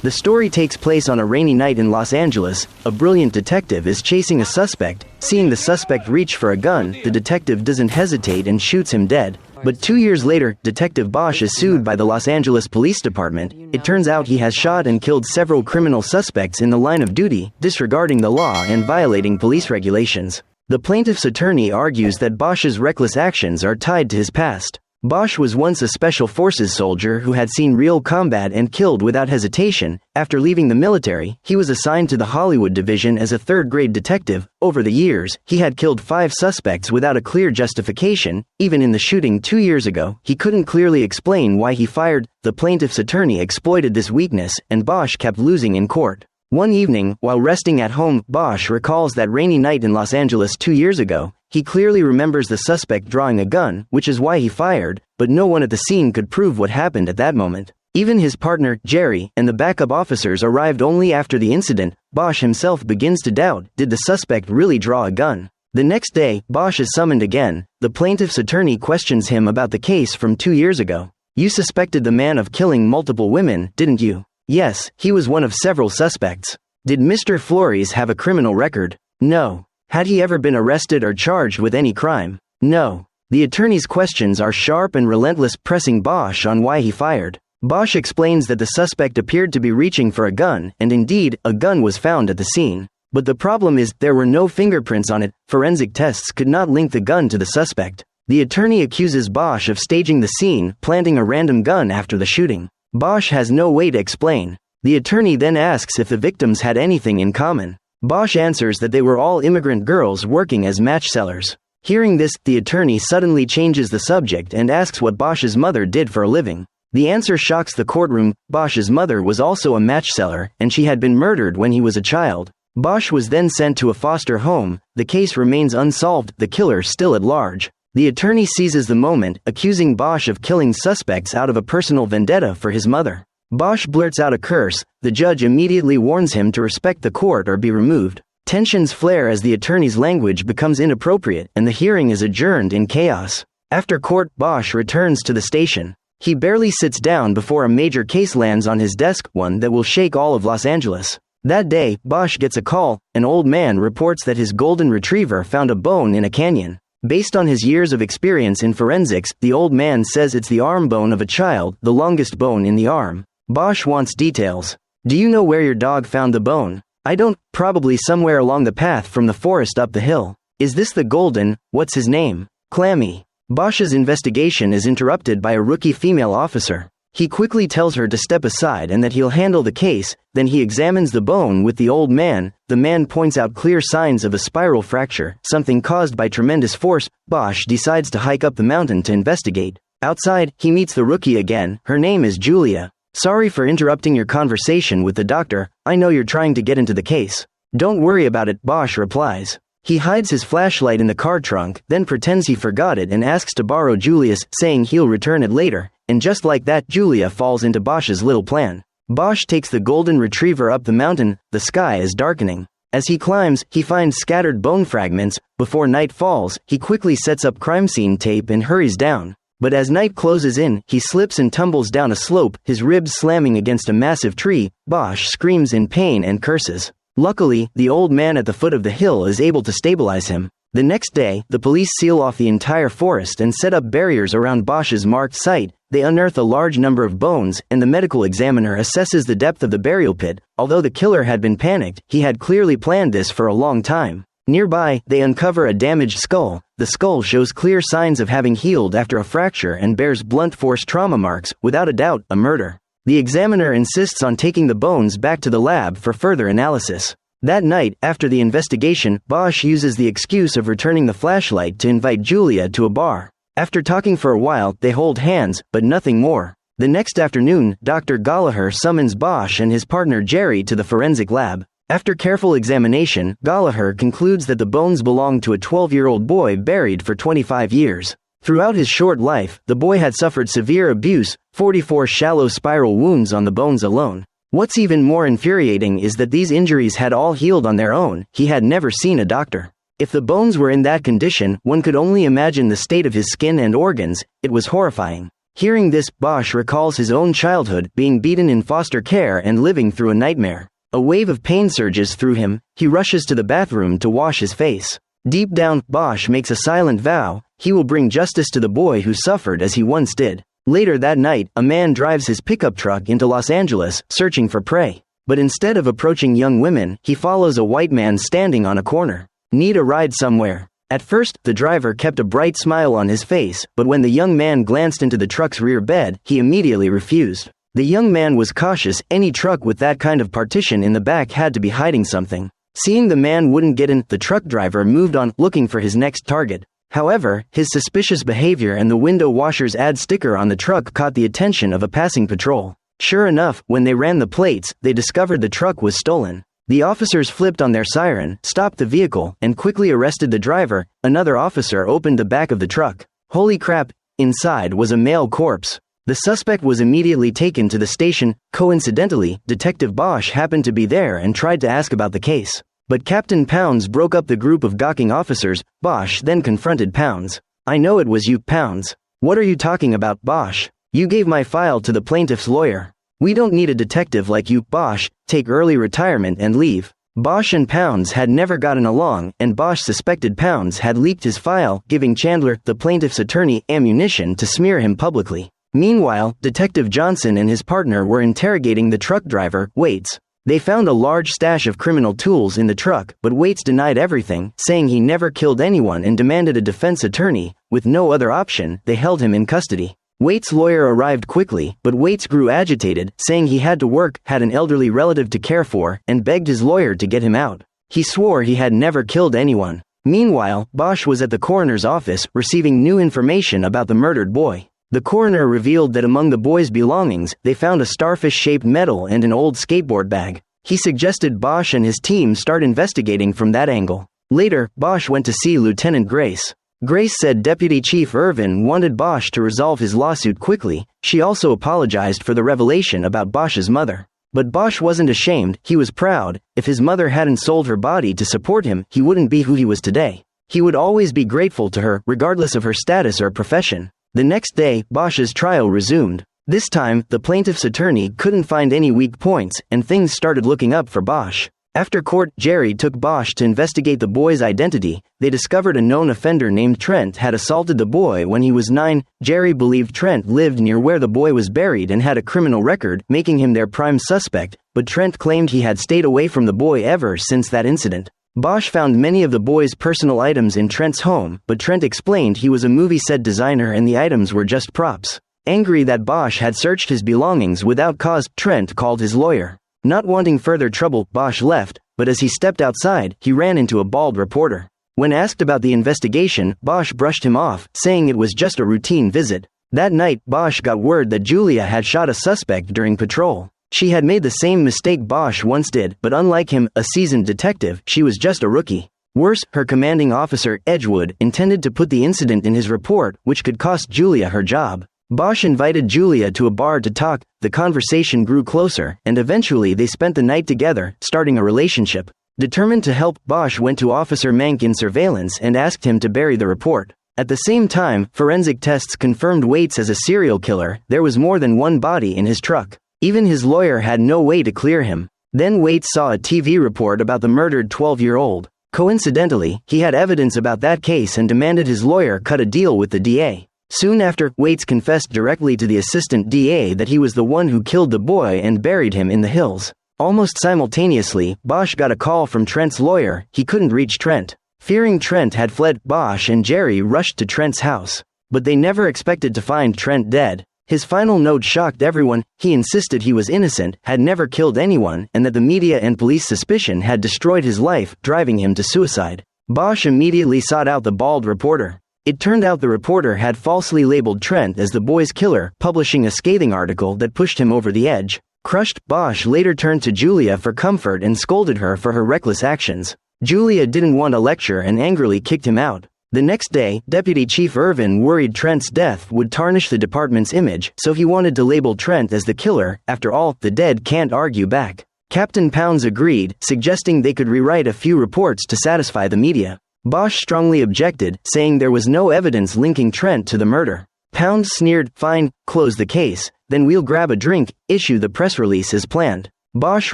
The story takes place on a rainy night in Los Angeles. A brilliant detective is chasing a suspect. Seeing the suspect reach for a gun, the detective doesn't hesitate and shoots him dead. But 2 years later, Detective Bosch is sued by the Los Angeles Police Department. It turns out he has shot and killed several criminal suspects in the line of duty, disregarding the law and violating police regulations. The plaintiff's attorney argues that Bosch's reckless actions are tied to his past. Bosch was once a special forces soldier who had seen real combat and killed without hesitation. After leaving the military, he was assigned to the Hollywood division as a third-grade detective. Over the years, he had killed 5 suspects without a clear justification. Even in the shooting 2 years ago, he couldn't clearly explain why he fired. The plaintiff's attorney exploited this weakness, and Bosch kept losing in court. One evening, while resting at home, Bosch recalls that rainy night in Los Angeles 2 years ago. He clearly remembers the suspect drawing a gun, which is why he fired, but no one at the scene could prove what happened at that moment. Even his partner, Jerry, and the backup officers arrived only after the incident. Bosch himself begins to doubt, did the suspect really draw a gun? The next day, Bosch is summoned again. The plaintiff's attorney questions him about the case from 2 years ago. You suspected the man of killing multiple women, didn't you? Yes, he was one of several suspects. Did Mr. Flores have a criminal record? No. Had he ever been arrested or charged with any crime? No. The attorney's questions are sharp and relentless, pressing Bosch on why he fired. Bosch explains that the suspect appeared to be reaching for a gun, and indeed, a gun was found at the scene. But the problem is, there were no fingerprints on it. Forensic tests could not link the gun to the suspect. The attorney accuses Bosch of staging the scene, planting a random gun after the shooting. Bosch has no way to explain. The attorney then asks if the victims had anything in common. Bosch answers that they were all immigrant girls working as match sellers. Hearing this, the attorney suddenly changes the subject and asks what Bosch's mother did for a living. The answer shocks the courtroom. Bosch's mother was also a match seller, and she had been murdered when he was a child. Bosch was then sent to a foster home. The case remains unsolved, the killer still at large. The attorney seizes the moment, accusing Bosch of killing suspects out of a personal vendetta for his mother. Bosch blurts out a curse. The judge immediately warns him to respect the court or be removed. Tensions flare as the attorney's language becomes inappropriate, and the hearing is adjourned in chaos. After court, Bosch returns to the station. He barely sits down before a major case lands on his desk, one that will shake all of Los Angeles. That day, Bosch gets a call. An old man reports that his golden retriever found a bone in a canyon. Based on his years of experience in forensics, the old man says it's the arm bone of a child, the longest bone in the arm. Bosch wants details. Do you know where your dog found the bone? I don't. Probably somewhere along the path from the forest up the hill. Is this the golden? What's his name? Clammy. Bosch's investigation is interrupted by a rookie female officer. He quickly tells her to step aside and that he'll handle the case. Then he examines the bone with the old man. The man points out clear signs of a spiral fracture, something caused by tremendous force. Bosch decides to hike up the mountain to investigate. Outside, he meets the rookie again. Her name is Julia. Sorry for interrupting your conversation with the doctor. I know you're trying to get into the case. Don't worry about it, Bosch replies. He hides his flashlight in the car trunk, then pretends he forgot it and asks to borrow Julia's, saying he'll return it later. And just like that, Julia falls into Bosch's little plan. Bosch takes the golden retriever up the mountain. The sky is darkening. As he climbs, he finds scattered bone fragments. Before night falls, he quickly sets up crime scene tape and hurries down. But as night closes in, he slips and tumbles down a slope, his ribs slamming against a massive tree. Bosch screams in pain and curses. Luckily, the old man at the foot of the hill is able to stabilize him. The next day, the police seal off the entire forest and set up barriers around Bosch's marked site. They unearth a large number of bones, and the medical examiner assesses the depth of the burial pit. Although the killer had been panicked, he had clearly planned this for a long time. Nearby, they uncover a damaged skull. The skull shows clear signs of having healed after a fracture and bears blunt force trauma marks, without a doubt, a murder. The examiner insists on taking the bones back to the lab for further analysis. That night, after the investigation, Bosch uses the excuse of returning the flashlight to invite Julia to a bar. After talking for a while, they hold hands, but nothing more. The next afternoon, Dr. Gallagher summons Bosch and his partner Jerry to the forensic lab. After careful examination, Gallagher concludes that the bones belong to a 12-year-old boy buried for 25 years. Throughout his short life, the boy had suffered severe abuse, 44 shallow spiral wounds on the bones alone. What's even more infuriating is that these injuries had all healed on their own. He had never seen a doctor. If the bones were in that condition, one could only imagine the state of his skin and organs. It was horrifying. Hearing this, Bosch recalls his own childhood, being beaten in foster care and living through a nightmare. A wave of pain surges through him. He rushes to the bathroom to wash his face. Deep down, Bosch makes a silent vow: he will bring justice to the boy who suffered as he once did. Later that night, a man drives his pickup truck into Los Angeles, searching for prey. But instead of approaching young women, he follows a white man standing on a corner. Need a ride somewhere? At first, the driver kept a bright smile on his face, but when the young man glanced into the truck's rear bed, he immediately refused. The young man was cautious. Any truck with that kind of partition in the back had to be hiding something. Seeing the man wouldn't get in, the truck driver moved on, looking for his next target. However, his suspicious behavior and the window washer's ad sticker on the truck caught the attention of a passing patrol. Sure enough, when they ran the plates, they discovered the truck was stolen. The officers flipped on their siren, stopped the vehicle, and quickly arrested the driver. Another officer opened the back of the truck. Holy crap! Inside was a male corpse. The suspect was immediately taken to the station. Coincidentally, Detective Bosch happened to be there and tried to ask about the case. But Captain Pounds broke up the group of gawking officers. Bosch then confronted Pounds. "I know it was you, Pounds. What are you talking about, Bosch? You gave my file to the plaintiff's lawyer. We don't need a detective like you, Bosch. Take early retirement and leave." Bosch and Pounds had never gotten along, and Bosch suspected Pounds had leaked his file, giving Chandler, the plaintiff's attorney, ammunition to smear him publicly. Meanwhile, Detective Johnson and his partner were interrogating the truck driver, Waits. They found a large stash of criminal tools in the truck, but Waits denied everything, saying he never killed anyone and demanded a defense attorney. With no other option, they held him in custody. Waits' lawyer arrived quickly, but Waits grew agitated, saying he had to work, had an elderly relative to care for, and begged his lawyer to get him out. He swore he had never killed anyone. Meanwhile, Bosch was at the coroner's office, receiving new information about the murdered boy. The coroner revealed that among the boy's belongings, they found a starfish-shaped medal and an old skateboard bag. He suggested Bosch and his team start investigating from that angle. Later, Bosch went to see Lieutenant Grace. Grace said Deputy Chief Irvin wanted Bosch to resolve his lawsuit quickly. She also apologized for the revelation about Bosch's mother. But Bosch wasn't ashamed, he was proud. If his mother hadn't sold her body to support him, he wouldn't be who he was today. He would always be grateful to her, regardless of her status or profession. The next day, Bosch's trial resumed. This time, the plaintiff's attorney couldn't find any weak points, and things started looking up for Bosch. After court, Jerry took Bosch to investigate the boy's identity. They discovered a known offender named Trent had assaulted the boy when he was 9. Jerry believed Trent lived near where the boy was buried and had a criminal record, making him their prime suspect, but Trent claimed he had stayed away from the boy ever since that incident. Bosch found many of the boy's personal items in Trent's home, but Trent explained he was a movie set designer and the items were just props. Angry that Bosch had searched his belongings without cause, Trent called his lawyer. Not wanting further trouble, Bosch left, but as he stepped outside, he ran into a bald reporter. When asked about the investigation, Bosch brushed him off, saying it was just a routine visit. That night, Bosch got word that Julia had shot a suspect during patrol. She had made the same mistake Bosch once did, but unlike him, a seasoned detective, she was just a rookie. Worse, her commanding officer, Edgewood, intended to put the incident in his report, which could cost Julia her job. Bosch invited Julia to a bar to talk. The conversation grew closer, and eventually they spent the night together, starting a relationship. Determined to help, Bosch went to Officer Mank in surveillance and asked him to bury the report. At the same time, forensic tests confirmed Waits as a serial killer. There was more than one body in his truck. Even his lawyer had no way to clear him. Then Waits saw a TV report about the murdered 12-year-old. Coincidentally, he had evidence about that case and demanded his lawyer cut a deal with the DA. Soon after, Waits confessed directly to the assistant DA that he was the one who killed the boy and buried him in the hills. Almost simultaneously, Bosch got a call from Trent's lawyer. He couldn't reach Trent. Fearing Trent had fled, Bosch and Jerry rushed to Trent's house. But they never expected to find Trent dead. His final note shocked everyone. He insisted he was innocent, had never killed anyone, and that the media and police suspicion had destroyed his life, driving him to suicide. Bosch immediately sought out the bald reporter. It turned out the reporter had falsely labeled Trent as the boy's killer, publishing a scathing article that pushed him over the edge. Crushed, Bosch later turned to Julia for comfort and scolded her for her reckless actions. Julia didn't want a lecture and angrily kicked him out. The next day, Deputy Chief Irvin worried Trent's death would tarnish the department's image, so he wanted to label Trent as the killer. After all, the dead can't argue back. Captain Pounds agreed, suggesting they could rewrite a few reports to satisfy the media. Bosch strongly objected, saying there was no evidence linking Trent to the murder. Pound sneered, "Fine, close the case, then we'll grab a drink, issue the press release as planned." Bosch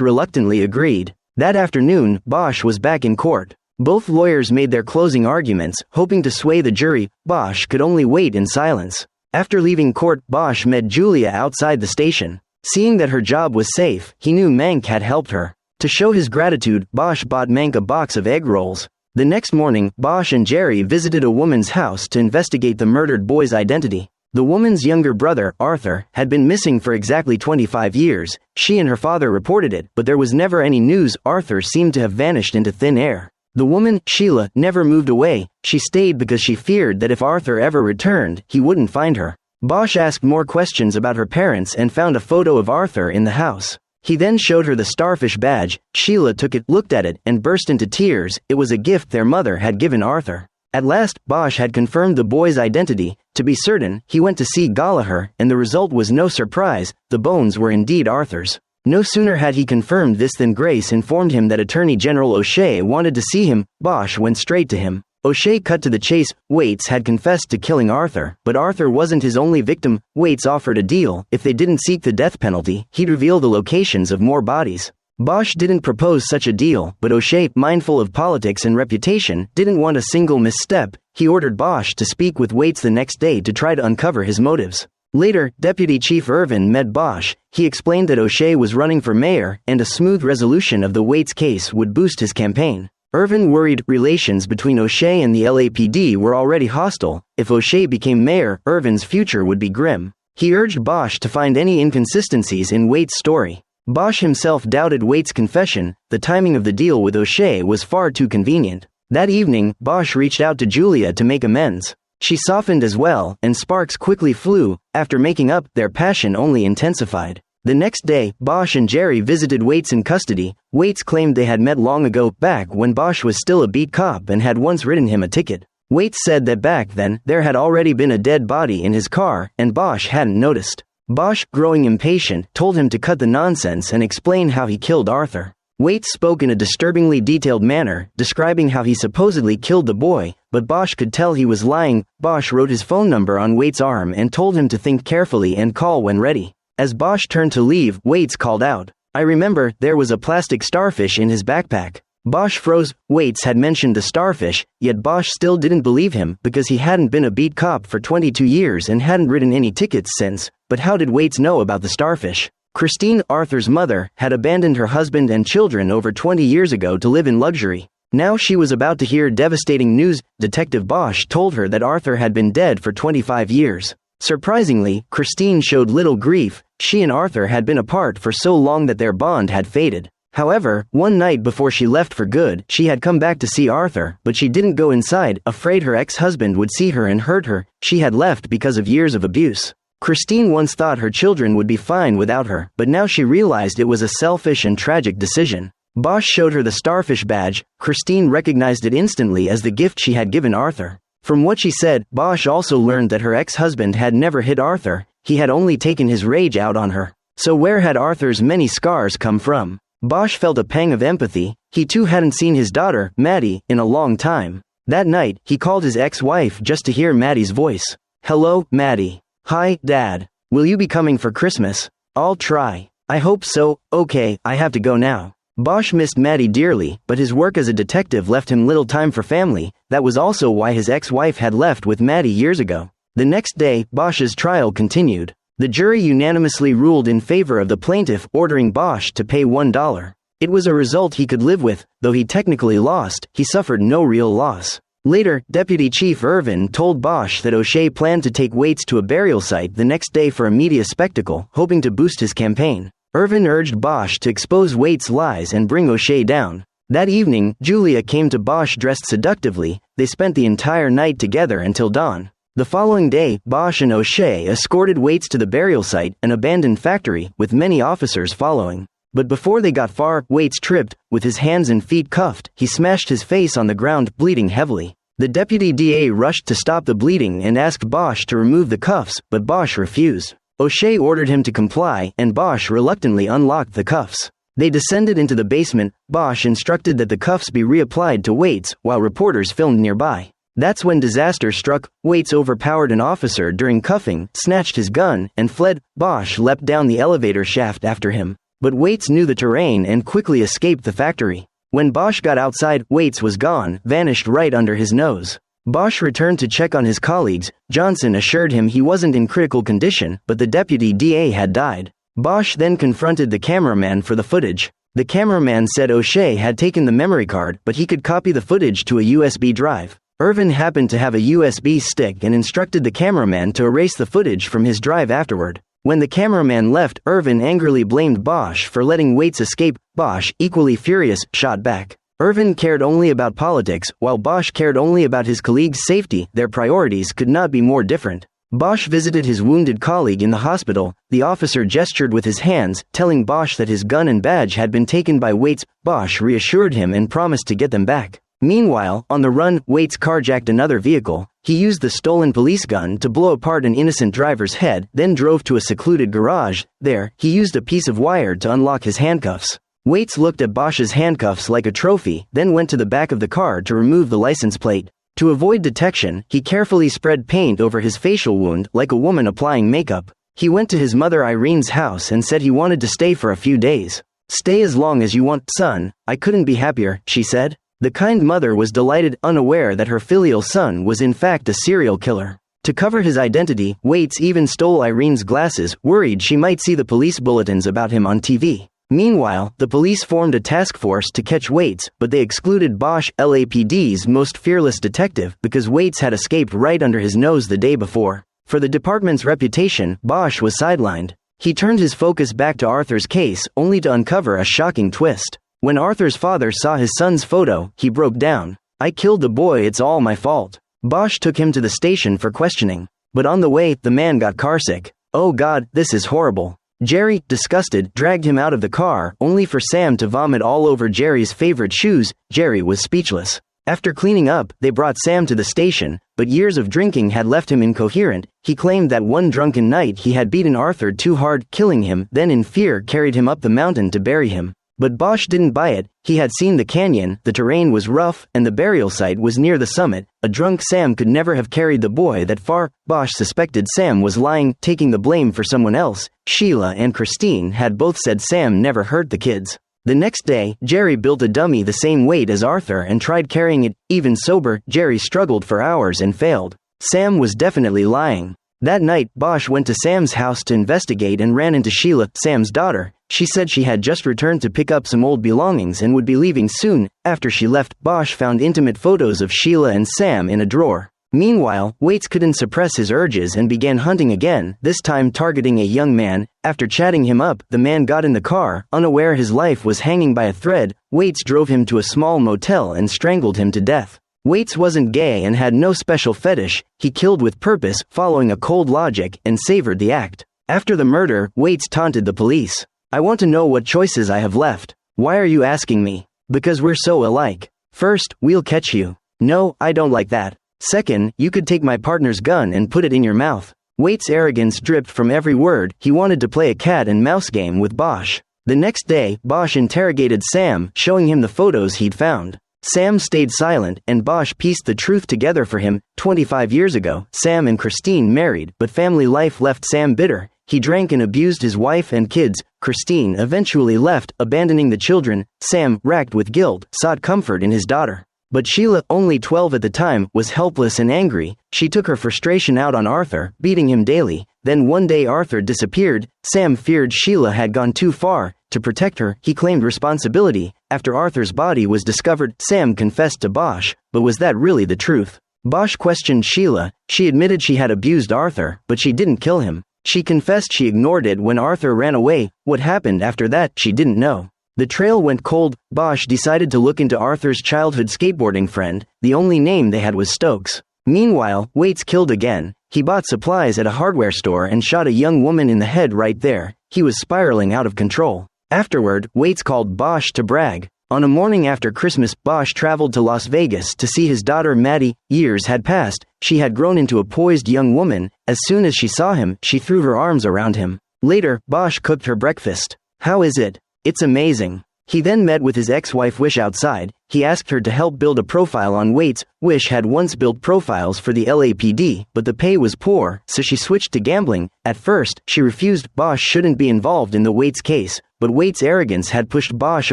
reluctantly agreed. That afternoon, Bosch was back in court. Both lawyers made their closing arguments, hoping to sway the jury. Bosch could only wait in silence. After leaving court, Bosch met Julia outside the station. Seeing that her job was safe, he knew Mank had helped her. To show his gratitude, Bosch bought Mank a box of egg rolls. The next morning, Bosch and Jerry visited a woman's house to investigate the murdered boy's identity. The woman's younger brother, Arthur, had been missing for exactly 25 years. She and her father reported it, but there was never any news. Arthur seemed to have vanished into thin air. The woman, Sheila, never moved away. She stayed because she feared that if Arthur ever returned, he wouldn't find her. Bosch asked more questions about her parents and found a photo of Arthur in the house. He then showed her the starfish badge. Sheila took it, looked at it, and burst into tears. It was a gift their mother had given Arthur. At last, Bosch had confirmed the boy's identity. To be certain, he went to see Gallagher, and the result was no surprise. The bones were indeed Arthur's. No sooner had he confirmed this than Grace informed him that Attorney General O'Shea wanted to see him. Bosch went straight to him. O'Shea cut to the chase. Waits had confessed to killing Arthur, but Arthur wasn't his only victim. Waits offered a deal. If they didn't seek the death penalty, he'd reveal the locations of more bodies. Bosch didn't propose such a deal, but O'Shea, mindful of politics and reputation, didn't want a single misstep. He ordered Bosch to speak with Waits the next day to try to uncover his motives. Later, Deputy Chief Irvin met Bosch. He explained that O'Shea was running for mayor, and a smooth resolution of the Waits case would boost his campaign. Irvin worried relations between O'Shea and the LAPD were already hostile. If O'Shea became mayor, Irvin's future would be grim. He urged Bosch to find any inconsistencies in Waits' story. Bosch himself doubted Waits' confession. The timing of the deal with O'Shea was far too convenient. That evening, Bosch reached out to Julia to make amends. She softened as well, and sparks quickly flew. After making up, their passion only intensified. The next day, Bosch and Jerry visited Waits in custody. Waits claimed they had met long ago, back when Bosch was still a beat cop and had once written him a ticket. Waits said that back then, there had already been a dead body in his car, and Bosch hadn't noticed. Bosch, growing impatient, told him to cut the nonsense and explain how he killed Arthur. Waits spoke in a disturbingly detailed manner, describing how he supposedly killed the boy, but Bosch could tell he was lying. Bosch wrote his phone number on Waits' arm and told him to think carefully and call when ready. As Bosch turned to leave, Waits called out, "I remember, there was a plastic starfish in his backpack." Bosch froze. Waits had mentioned the starfish, yet Bosch still didn't believe him because he hadn't been a beat cop for 22 years and hadn't written any tickets since. But how did Waits know about the starfish? Christine, Arthur's mother, had abandoned her husband and children over 20 years ago to live in luxury. Now she was about to hear devastating news. Detective Bosch told her that Arthur had been dead for 25 years. Surprisingly, Christine showed little grief. She and Arthur had been apart for so long that their bond had faded. However, one night before she left for good, she had come back to see Arthur, but she didn't go inside, afraid her ex-husband would see her and hurt her. She had left because of years of abuse. Christine once thought her children would be fine without her, but now she realized it was a selfish and tragic decision. Bosch showed her the starfish badge. Christine recognized it instantly as the gift she had given Arthur. From what she said, Bosch also learned that her ex-husband had never hit Arthur. He had only taken his rage out on her. So where had Arthur's many scars come from? Bosch felt a pang of empathy. He too hadn't seen his daughter, Maddie, in a long time. That night, he called his ex-wife just to hear Maddie's voice. "Hello, Maddie. Hi, Dad. Will you be coming for Christmas?" "I'll try. I hope so. Okay, I have to go now." Bosch missed Maddie dearly, but his work as a detective left him little time for family. That was also why his ex-wife had left with Maddie years ago. The next day, Bosch's trial continued. The jury unanimously ruled in favor of the plaintiff, ordering Bosch to pay $1. It was a result he could live with. Though he technically lost, he suffered no real loss. Later, Deputy Chief Irvin told Bosch that O'Shea planned to take Waits to a burial site the next day for a media spectacle, hoping to boost his campaign. Irvin urged Bosch to expose Waits' lies and bring O'Shea down. That evening, Julia came to Bosch dressed seductively. They spent the entire night together until dawn. The following day, Bosch and O'Shea escorted Waits to the burial site, an abandoned factory, with many officers following. But before they got far, Waits tripped. With his hands and feet cuffed, he smashed his face on the ground, bleeding heavily. The deputy DA rushed to stop the bleeding and asked Bosch to remove the cuffs, but Bosch refused. O'Shea ordered him to comply, and Bosch reluctantly unlocked the cuffs. They descended into the basement. Bosch instructed that the cuffs be reapplied to Waits, while reporters filmed nearby. That's when disaster struck. Waits overpowered an officer during cuffing, snatched his gun, and fled. Bosch leapt down the elevator shaft after him. But Waits knew the terrain and quickly escaped the factory. When Bosch got outside, Waits was gone, vanished right under his nose. Bosch returned to check on his colleagues. Johnson assured him he wasn't in critical condition, but the deputy DA had died. Bosch then confronted the cameraman for the footage. The cameraman said O'Shea had taken the memory card, but he could copy the footage to a USB drive. Irvin happened to have a USB stick and instructed the cameraman to erase the footage from his drive afterward. When the cameraman left, Irvin angrily blamed Bosch for letting Waits escape. Bosch, equally furious, shot back. Irvin cared only about politics, while Bosch cared only about his colleagues' safety. Their priorities could not be more different. Bosch visited his wounded colleague in the hospital. The officer gestured with his hands, telling Bosch that his gun and badge had been taken by Waits. Bosch reassured him and promised to get them back. Meanwhile, on the run, Waits carjacked another vehicle. He used the stolen police gun to blow apart an innocent driver's head, then drove to a secluded garage. There, he used a piece of wire to unlock his handcuffs. Waits looked at Bosch's handcuffs like a trophy, then went to the back of the car to remove the license plate. To avoid detection, he carefully spread paint over his facial wound like a woman applying makeup. He went to his mother Irene's house and said he wanted to stay for a few days. "Stay as long as you want, son. I couldn't be happier," she said. The kind mother was delighted, unaware that her filial son was in fact a serial killer. To cover his identity, Waits even stole Irene's glasses, worried she might see the police bulletins about him on TV. Meanwhile, the police formed a task force to catch Waits, but they excluded Bosch, LAPD's most fearless detective, because Waits had escaped right under his nose the day before. For the department's reputation, Bosch was sidelined. He turned his focus back to Arthur's case, only to uncover a shocking twist. When Arthur's father saw his son's photo, he broke down. "I killed the boy, it's all my fault." Bosch took him to the station for questioning. But on the way, the man got carsick. "Oh God, this is horrible." Jerry, disgusted, dragged him out of the car, only for Sam to vomit all over Jerry's favorite shoes. Jerry was speechless. After cleaning up, they brought Sam to the station, but years of drinking had left him incoherent. He claimed that one drunken night he had beaten Arthur too hard, killing him, then in fear carried him up the mountain to bury him. But Bosch didn't buy it. He had seen the canyon, the terrain was rough, and the burial site was near the summit. A drunk Sam could never have carried the boy that far. Bosch suspected Sam was lying, taking the blame for someone else. Sheila and Christine had both said Sam never hurt the kids. The next day, Jerry built a dummy the same weight as Arthur and tried carrying it. Even sober, Jerry struggled for hours and failed. Sam was definitely lying. That night, Bosch went to Sam's house to investigate and ran into Sheila, Sam's daughter. She said she had just returned to pick up some old belongings and would be leaving soon. After she left, Bosch found intimate photos of Sheila and Sam in a drawer. Meanwhile, Waits couldn't suppress his urges and began hunting again, this time targeting a young man. After chatting him up, the man got in the car, unaware his life was hanging by a thread. Waits drove him to a small motel and strangled him to death. Waits wasn't gay and had no special fetish. He killed with purpose, following a cold logic, and savored the act. After the murder, Waits taunted the police. "I want to know what choices I have left. Why are you asking me? Because we're so alike. First, we'll catch you. No, I don't like that. Second, you could take my partner's gun and put it in your mouth." Waits' arrogance dripped from every word. He wanted to play a cat and mouse game with Bosch. The next day, Bosch interrogated Sam, showing him the photos he'd found. Sam stayed silent, and Bosch pieced the truth together for him. 25 years ago, Sam and Christine married, but family life left Sam bitter. He drank and abused his wife and kids. Christine eventually left, abandoning the children. Sam, racked with guilt, sought comfort in his daughter. But Sheila, only 12 at the time, was helpless and angry. She took her frustration out on Arthur, beating him daily. Then one day Arthur disappeared. Sam feared Sheila had gone too far. To protect her, he claimed responsibility. After Arthur's body was discovered, Sam confessed to Bosch. But was that really the truth? Bosch questioned Sheila. She admitted she had abused Arthur, but she didn't kill him. She confessed she ignored it when Arthur ran away. What happened after that, she didn't know. The trail went cold. Bosch decided to look into Arthur's childhood skateboarding friend. The only name they had was Stokes. Meanwhile, Waits killed again. He bought supplies at a hardware store and shot a young woman in the head right there. He was spiraling out of control. Afterward, Waits called Bosch to brag. On a morning after Christmas, Bosch traveled to Las Vegas to see his daughter Maddie. Years had passed. She had grown into a poised young woman. As soon as she saw him, she threw her arms around him. Later, Bosch cooked her breakfast. "How is it?" "It's amazing." He then met with his ex-wife Wish outside. He asked her to help build a profile on Waits. Wish had once built profiles for the LAPD, but the pay was poor, so she switched to gambling. At first, she refused. Bosch shouldn't be involved in the Waits case, but Waits' arrogance had pushed Bosch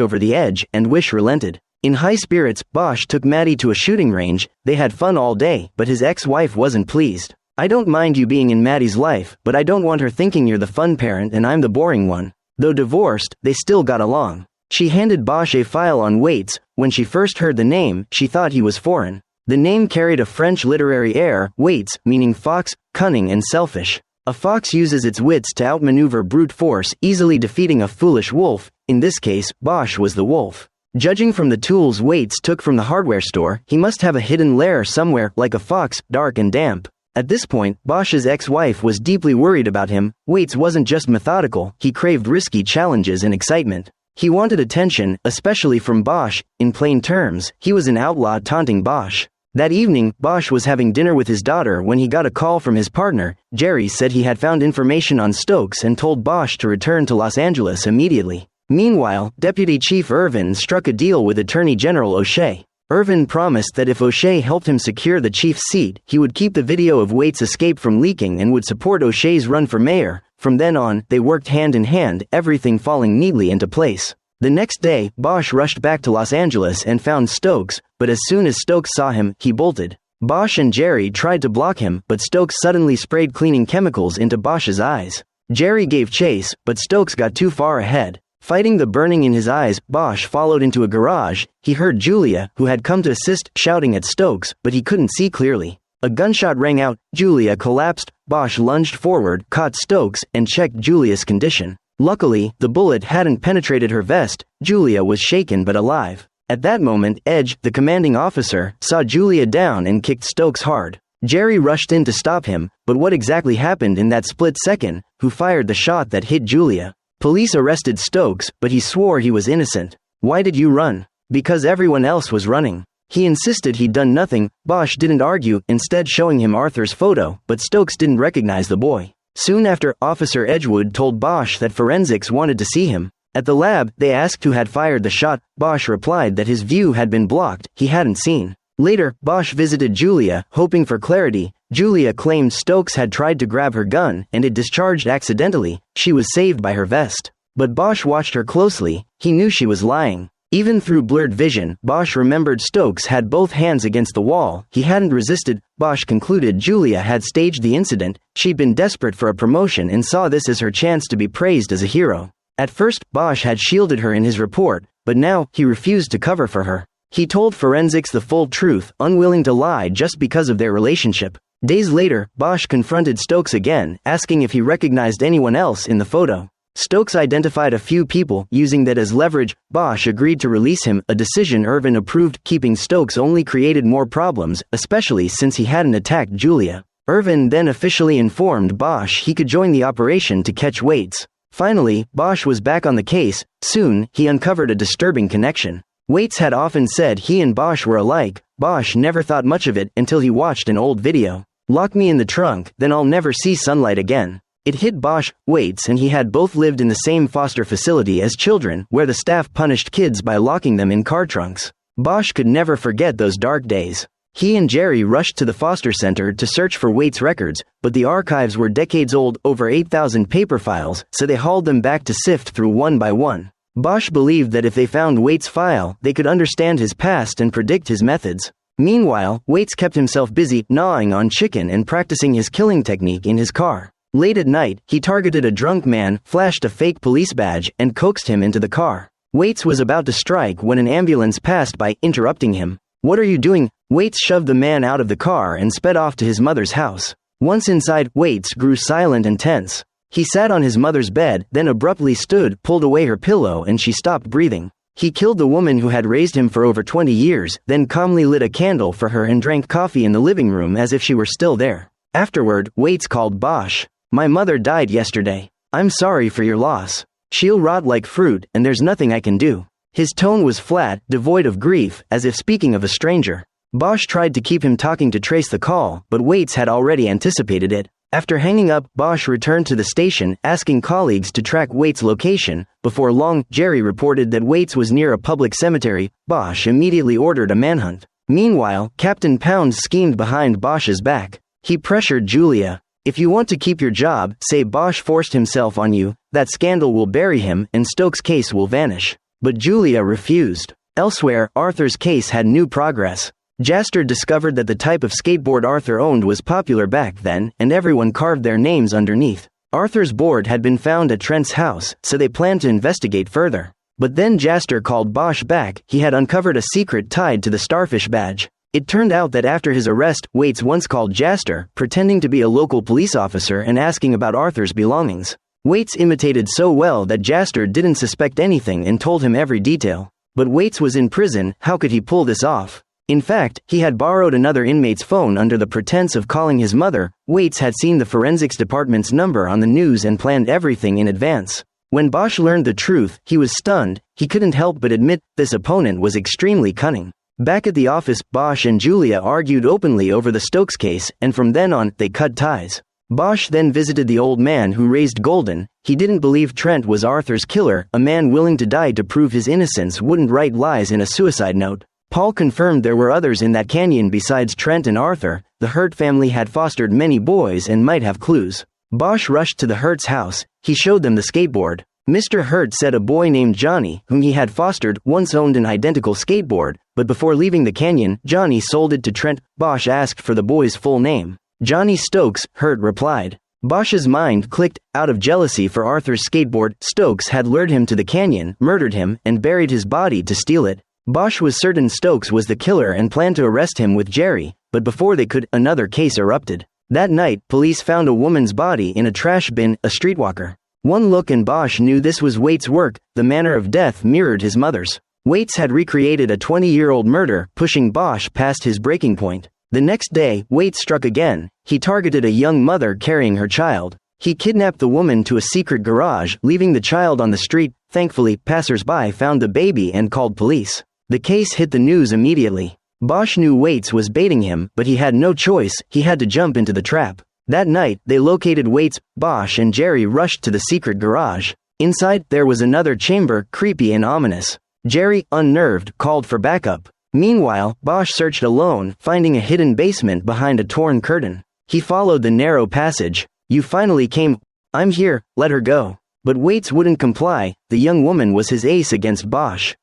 over the edge, and Wish relented. In high spirits, Bosch took Maddie to a shooting range. They had fun all day, but his ex-wife wasn't pleased. "I don't mind you being in Maddie's life, but I don't want her thinking you're the fun parent and I'm the boring one." Though divorced, they still got along. She handed Bosch a file on Waits. When she first heard the name, she thought he was foreign. The name carried a French literary air, Waits, meaning fox, cunning and selfish. A fox uses its wits to outmaneuver brute force, easily defeating a foolish wolf. In this case, Bosch was the wolf. Judging from the tools Waits took from the hardware store, he must have a hidden lair somewhere, like a fox, dark and damp. At this point, Bosch's ex-wife was deeply worried about him. Waits wasn't just methodical, he craved risky challenges and excitement. He wanted attention, especially from Bosch. In plain terms, he was an outlaw taunting Bosch. That evening, Bosch was having dinner with his daughter when he got a call from his partner. Jerry said he had found information on Stokes and told Bosch to return to Los Angeles immediately. Meanwhile, Deputy Chief Irvin struck a deal with Attorney General O'Shea. Irvin promised that if O'Shea helped him secure the chief's seat, he would keep the video of Waits' escape from leaking and would support O'Shea's run for mayor. From then on, they worked hand in hand, everything falling neatly into place. The next day, Bosch rushed back to Los Angeles and found Stokes, but as soon as Stokes saw him, he bolted. Bosch and Jerry tried to block him, but Stokes suddenly sprayed cleaning chemicals into Bosch's eyes. Jerry gave chase, but Stokes got too far ahead. Fighting the burning in his eyes, Bosch followed into a garage. He heard Julia, who had come to assist, shouting at Stokes, but he couldn't see clearly. A gunshot rang out. Julia collapsed. Bosch lunged forward, caught Stokes, and checked Julia's condition. Luckily, the bullet hadn't penetrated her vest. Julia was shaken but alive. At that moment, Edge, the commanding officer, saw Julia down and kicked Stokes hard. Jerry rushed in to stop him, but what exactly happened in that split second? Who fired the shot that hit Julia? Police arrested Stokes, but he swore he was innocent. "Why did you run?" "Because everyone else was running." He insisted he'd done nothing. Bosch didn't argue, instead showing him Arthur's photo, but Stokes didn't recognize the boy. Soon after, Officer Edgewood told Bosch that forensics wanted to see him. At the lab, they asked who had fired the shot. Bosch replied that his view had been blocked, he hadn't seen. Later, Bosch visited Julia, hoping for clarity. Julia claimed Stokes had tried to grab her gun, and it discharged accidentally. She was saved by her vest. But Bosch watched her closely. He knew she was lying. Even through blurred vision, Bosch remembered Stokes had both hands against the wall. He hadn't resisted. Bosch concluded Julia had staged the incident. She'd been desperate for a promotion and saw this as her chance to be praised as a hero. At first, Bosch had shielded her in his report, but now, he refused to cover for her. He told forensics the full truth, unwilling to lie just because of their relationship. Days later, Bosch confronted Stokes again, asking if he recognized anyone else in the photo. Stokes identified a few people, using that as leverage. Bosch agreed to release him, a decision Irvin approved. Keeping Stokes only created more problems, especially since he hadn't attacked Julia. Irvin then officially informed Bosch he could join the operation to catch Waits. Finally, Bosch was back on the case. Soon, he uncovered a disturbing connection. Waits had often said he and Bosch were alike. Bosch never thought much of it until he watched an old video. "Lock me in the trunk, then I'll never see sunlight again." It hit Bosch. Waits and he had both lived in the same foster facility as children, where the staff punished kids by locking them in car trunks. Bosch could never forget those dark days. He and Jerry rushed to the foster center to search for Waits' records, but the archives were decades old, over 8,000 paper files, so they hauled them back to sift through one by one. Bosch believed that if they found Waits' file, they could understand his past and predict his methods. Meanwhile, Waits kept himself busy, gnawing on chicken and practicing his killing technique in his car. Late at night, he targeted a drunk man, flashed a fake police badge, and coaxed him into the car. Waits was about to strike when an ambulance passed by, interrupting him. "What are you doing?" Waits shoved the man out of the car and sped off to his mother's house. Once inside, Waits grew silent and tense. He sat on his mother's bed, then abruptly stood, pulled away her pillow, and she stopped breathing. He killed the woman who had raised him for over 20 years, then calmly lit a candle for her and drank coffee in the living room as if she were still there. Afterward, Waits called Bosch. "My mother died yesterday. I'm sorry for your loss. She'll rot like fruit, and there's nothing I can do." His tone was flat, devoid of grief, as if speaking of a stranger. Bosch tried to keep him talking to trace the call, but Waits had already anticipated it. After hanging up, Bosch returned to the station, asking colleagues to track Waite's location. Before long, Jerry reported that Waite was near a public cemetery. Bosch immediately ordered a manhunt. Meanwhile, Captain Pounds schemed behind Bosch's back. He pressured Julia. "If you want to keep your job, say Bosch forced himself on you, that scandal will bury him and Stokes' case will vanish." But Julia refused. Elsewhere, Arthur's case had new progress. Jaster discovered that the type of skateboard Arthur owned was popular back then, and everyone carved their names underneath. Arthur's board had been found at Trent's house, so they planned to investigate further. But then Jaster called Bosch back. He had uncovered a secret tied to the starfish badge. It turned out that after his arrest, Waite once called Jaster, pretending to be a local police officer and asking about Arthur's belongings. Waite imitated so well that Jaster didn't suspect anything and told him every detail. But Waite was in prison. How could he pull this off? In fact, he had borrowed another inmate's phone under the pretense of calling his mother. Waite had seen the forensics department's number on the news and planned everything in advance. When Bosch learned the truth, he was stunned. He couldn't help but admit this opponent was extremely cunning. Back at the office, Bosch and Julia argued openly over the Stokes case, and from then on, they cut ties. Bosch then visited the old man who raised Golden. He didn't believe Trent was Arthur's killer. A man willing to die to prove his innocence wouldn't write lies in a suicide note. Paul confirmed there were others in that canyon besides Trent and Arthur. The Hurt family had fostered many boys and might have clues. Bosch rushed to the Hurt's house. He showed them the skateboard. Mr. Hurt said a boy named Johnny, whom he had fostered, once owned an identical skateboard, but before leaving the canyon, Johnny sold it to Trent. Bosch asked for the boy's full name. "Johnny Stokes," Hurt replied. Bosch's mind clicked. Out of jealousy for Arthur's skateboard, Stokes had lured him to the canyon, murdered him, and buried his body to steal it. Bosch was certain Stokes was the killer and planned to arrest him with Jerry, but before they could, another case erupted. That night, police found a woman's body in a trash bin, a streetwalker. One look and Bosch knew this was Waite's work. The manner of death mirrored his mother's. Waite had recreated a 20-year-old murder, pushing Bosch past his breaking point. The next day, Waite struck again. He targeted a young mother carrying her child. He kidnapped the woman to a secret garage, leaving the child on the street. Thankfully, passers-by found the baby and called police. The case hit the news immediately. Bosch knew Waite was baiting him, but he had no choice. He had to jump into the trap. That night, they located Waite. Bosch and Jerry rushed to the secret garage. Inside, there was another chamber, creepy and ominous. Jerry, unnerved, called for backup. Meanwhile, Bosch searched alone, finding a hidden basement behind a torn curtain. He followed the narrow passage. "You finally came. I'm here, let her go." But Waite wouldn't comply. The young woman was his ace against Bosch.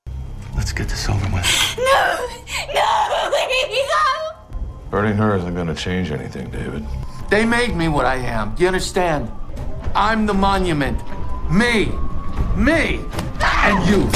Let's get this over with. No, please, no. Burning her isn't going to change anything, David. They made me what I am. Do you understand? I'm the monument. Me, and you.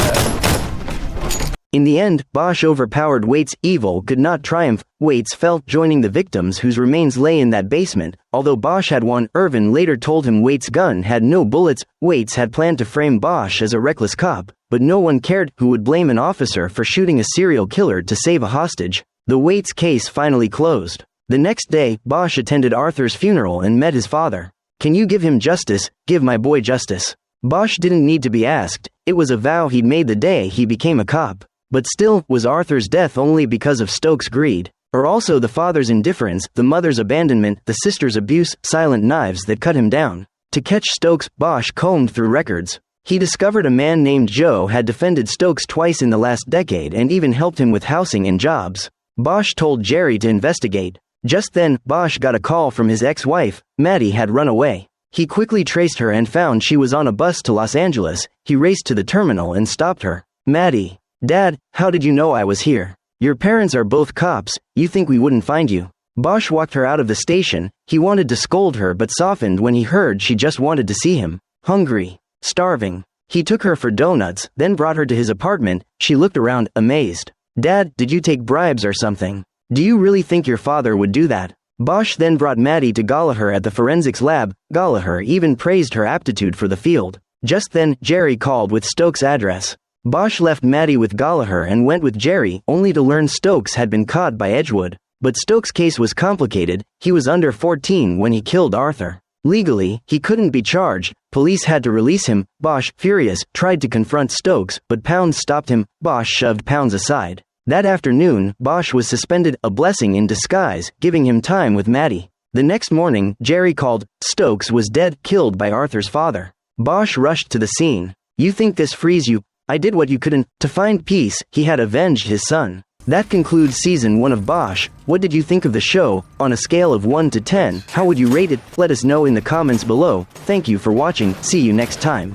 In the end, Bosch overpowered Waite's evil could not triumph. Waite fell, joining the victims whose remains lay in that basement. Although Bosch had won, Irvin later told him Waite's gun had no bullets. Waite had planned to frame Bosch as a reckless cop, but no one cared. Who would blame an officer for shooting a serial killer to save a hostage? The Waite's case finally closed. The next day, Bosch attended Arthur's funeral and met his father. "Can you give him justice? Give my boy justice." Bosch didn't need to be asked. It was a vow he'd made the day he became a cop. But still, was Arthur's death only because of Stokes' greed? Or also the father's indifference, the mother's abandonment, the sister's abuse, silent knives that cut him down? To catch Stokes, Bosch combed through records. He discovered a man named Joe had defended Stokes twice in the last decade and even helped him with housing and jobs. Bosch told Jerry to investigate. Just then, Bosch got a call from his ex-wife. Maddie had run away. He quickly traced her and found she was on a bus to Los Angeles. He raced to the terminal and stopped her. "Maddie. Dad, how did you know I was here? Your parents are both cops. You think we wouldn't find you?" Bosch walked her out of the station. He wanted to scold her but softened when he heard she just wanted to see him. Hungry. Starving. He took her for donuts, then brought her to his apartment. She looked around, amazed. "Dad, did you take bribes or something? Do you really think your father would do that?" Bosch then brought Maddie to Gallagher at the forensics lab. Gallagher even praised her aptitude for the field. Just then, Jerry called with Stokes' address. Bosch left Maddie with Gallagher and went with Jerry, only to learn Stokes had been caught by Edgewood. But Stokes' case was complicated. He was under 14 when he killed Arthur. Legally, he couldn't be charged. Police had to release him. Bosch, furious, tried to confront Stokes, but Pounds stopped him. Bosch shoved Pounds aside. That afternoon, Bosch was suspended, a blessing in disguise, giving him time with Maddie. The next morning, Jerry called. Stokes was dead, killed by Arthur's father. Bosch rushed to the scene. You think this frees you? I did what you couldn't. To find peace, he had avenged his son. That concludes season 1 of Bosch. What did you think of the show? On a scale of 1 to 10, how would you rate it? Let us know in the comments below. Thank you for watching. See you next time.